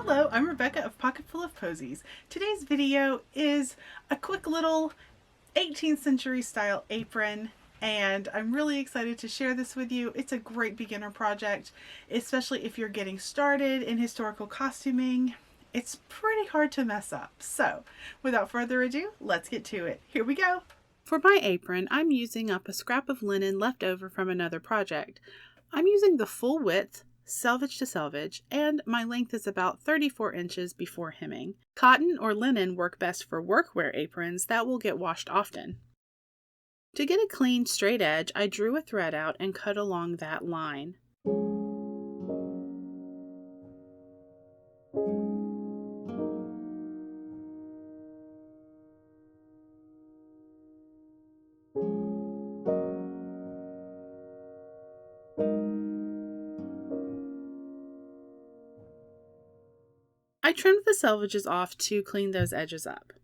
Hello, I'm Rebecca of Pocketful of Poseys. Today's video is a quick little 18th century style apron, and I'm really excited to share this with you. It's a great beginner project, especially if you're getting started in historical costuming. It's pretty hard to mess up. So without further ado, let's get to it. Here we go. For my apron, I'm using up a scrap of linen left over from another project. I'm using the full width, selvage to selvage, and my length is about 34 inches before hemming. Cotton or linen work best for workwear aprons that will get washed often. To get a clean, straight edge, I drew a thread out and cut along that line. I trimmed the selvages off to clean those edges up.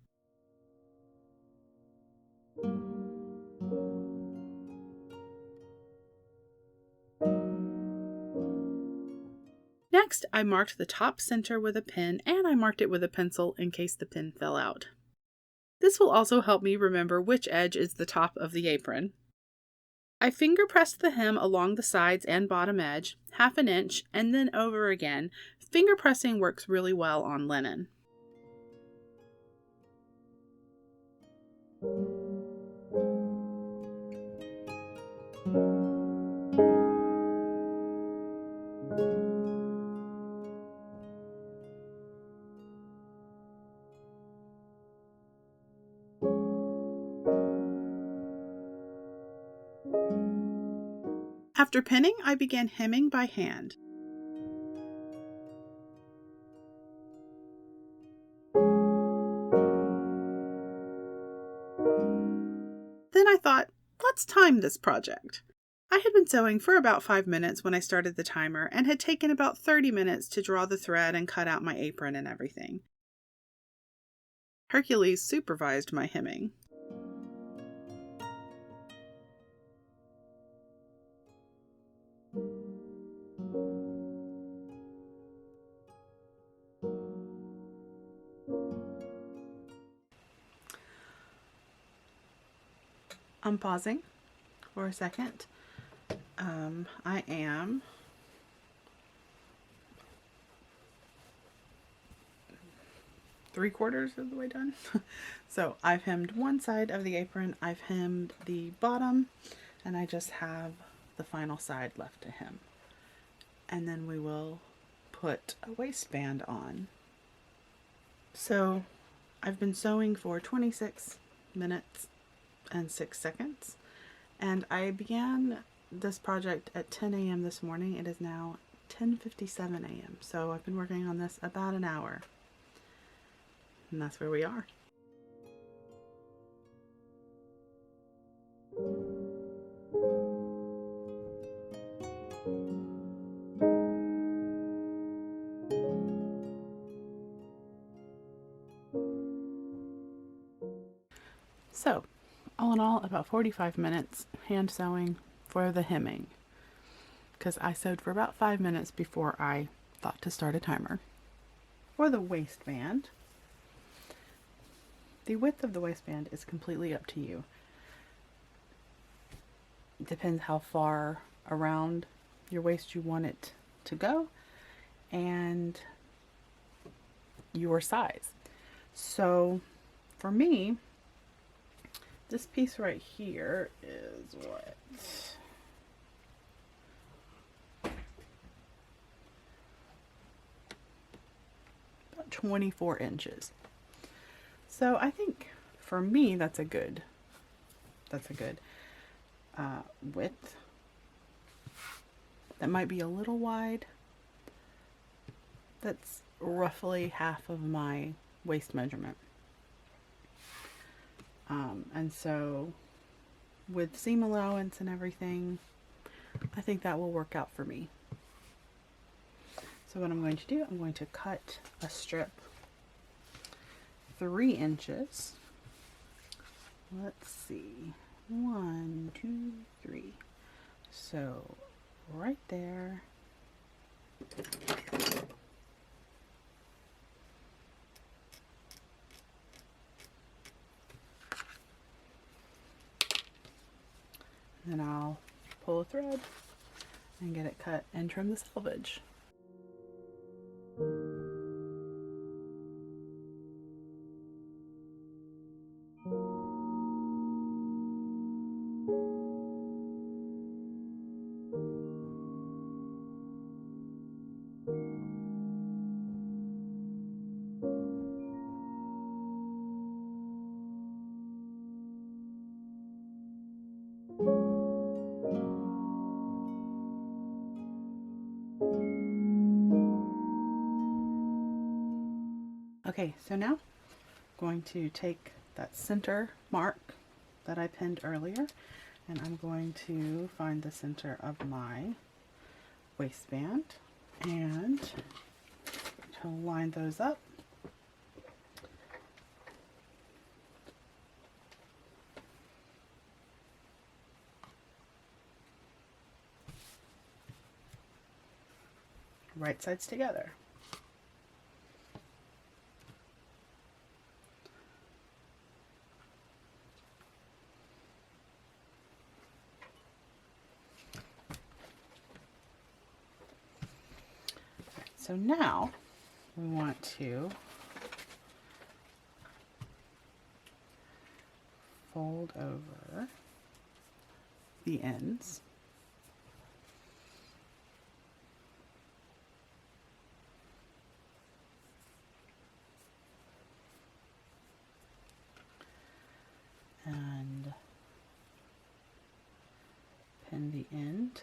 Next, I marked the top center with a pin, and I marked it with a pencil in case the pin fell out. This will also help me remember which edge is the top of the apron. I finger pressed the hem along the sides and bottom edge, half an inch, and then over again. Finger pressing works really well on linen. After pinning, I began hemming by hand. Then I thought, let's time this project. I had been sewing for about 5 minutes when I started the timer and had taken about 30 minutes to draw the thread and cut out my apron and everything. Hercules supervised my hemming. I'm pausing for a second. I am three-quarters of the way done. So I've hemmed one side of the apron, I've hemmed the bottom, and I just have the final side left to hem. And then we will put a waistband on. So I've been sewing for 26 minutes and 6 seconds, and I began this project at 10 a.m. this morning. It is now 10:57 a.m. so I've been working on this about an hour, and that's where we are. So all in all, about 45 minutes hand sewing for the hemming, because I sewed for about 5 minutes before I thought to start a timer. For the waistband, the width of the waistband is completely up to you. It depends how far around your waist you want it to go and your size. So for me, this piece right here is what? About 24 inches. So I think for me that's a good width. That might be a little wide. That's roughly half of my waist measurement. And so with seam allowance and everything, I think that will work out for me. So what I'm going to do, I'm going to cut a strip 3 inches. Let's see, 1, 2, 3. So right there, And I'll pull a thread and get it cut and trim the selvage. Okay, so now I'm going to take that center mark that I pinned earlier, and I'm going to find the center of my waistband and to line those up. Right sides together. So now we want to fold over the ends. And pin the end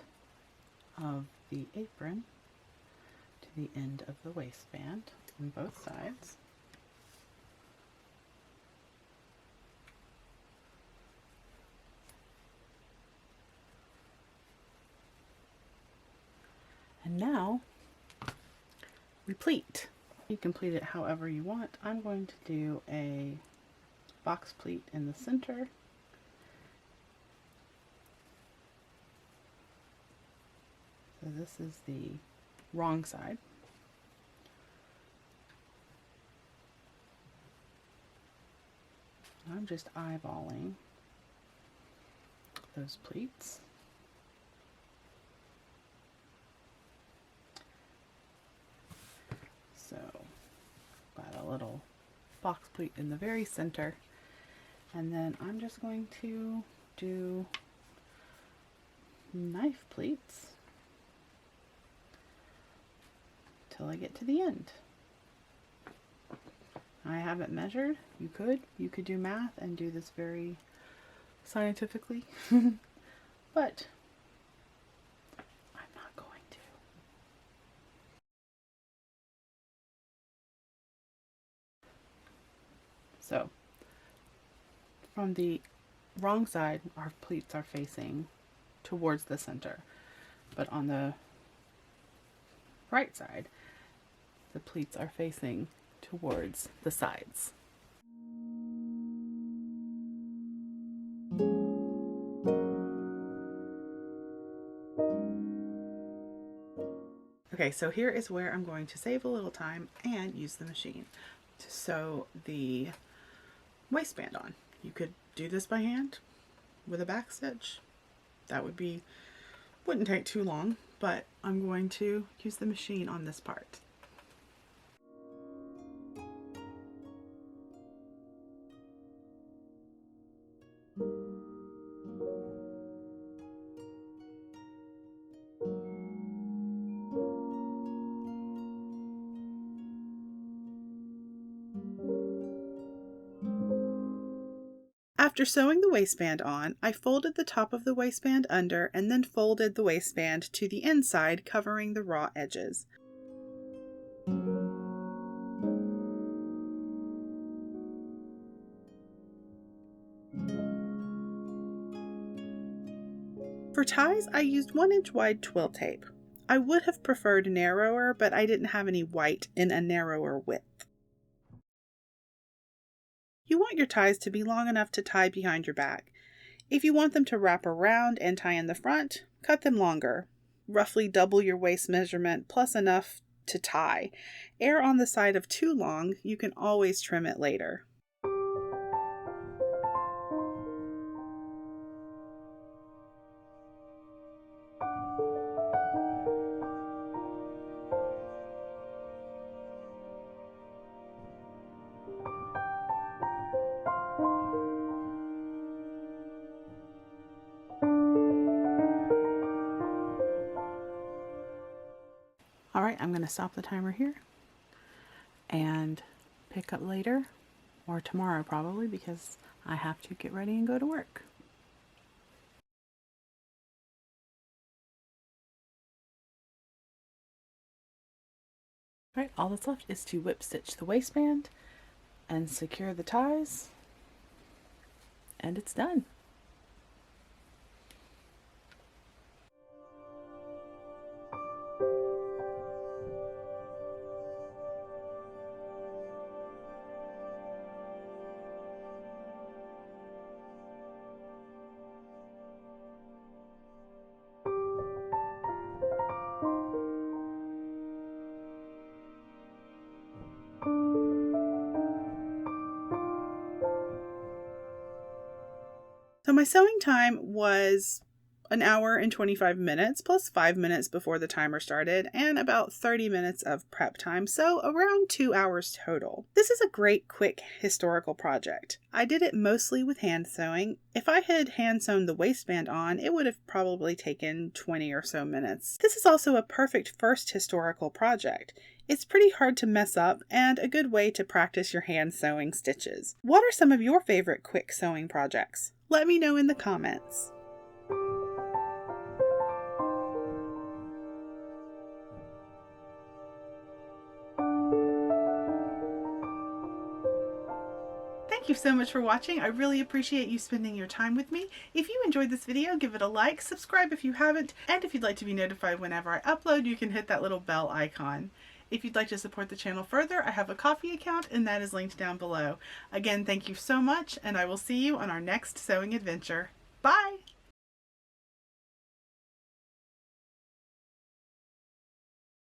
of the apron to the end of the waistband on both sides. And now we pleat. You can pleat it however you want. I'm going to do a box pleat in the center. So this is the wrong side. I'm just eyeballing those pleats. So, got a little box pleat in the very center. And then I'm just going to do knife pleats till I get to the end. I haven't measured. You could do math and do this very scientifically, but I'm not going to. So from the wrong side, our pleats are facing towards the center, but on the right side, the pleats are facing towards the sides. Okay, so here is where I'm going to save a little time and use the machine to sew the waistband on. You could do this by hand with a back stitch. That wouldn't take too long, but I'm going to use the machine on this part. After sewing the waistband on, I folded the top of the waistband under and then folded the waistband to the inside, covering the raw edges. For ties, I used 1-inch wide twill tape. I would have preferred narrower, but I didn't have any white in a narrower width. You want your ties to be long enough to tie behind your back. If you want them to wrap around and tie in the front, cut them longer. Roughly double your waist measurement plus enough to tie. Err on the side of too long, you can always trim it later. right, I'm going to stop the timer here and pick up later, or tomorrow probably, because I have to get ready and go to work. All right, all that's left is to whip stitch the waistband and secure the ties, and it's done. So my sewing time was an hour and 25 minutes plus 5 minutes before the timer started and about 30 minutes of prep time, so around 2 hours total. This is a great quick historical project. I did it mostly with hand sewing. If I had hand sewn the waistband on, it would have probably taken 20 or so minutes. This is also a perfect first historical project. It's pretty hard to mess up and a good way to practice your hand sewing stitches. What are some of your favorite quick sewing projects? Let me know in the comments. Thank you so much for watching. I really appreciate you spending your time with me. If you enjoyed this video, give it a like, subscribe if you haven't, and if you'd like to be notified whenever I upload, you can hit that little bell icon. If you'd like to support the channel further, I have a Ko-fi account and that is linked down below. Again, thank you so much, and I will see you on our next sewing adventure. Bye!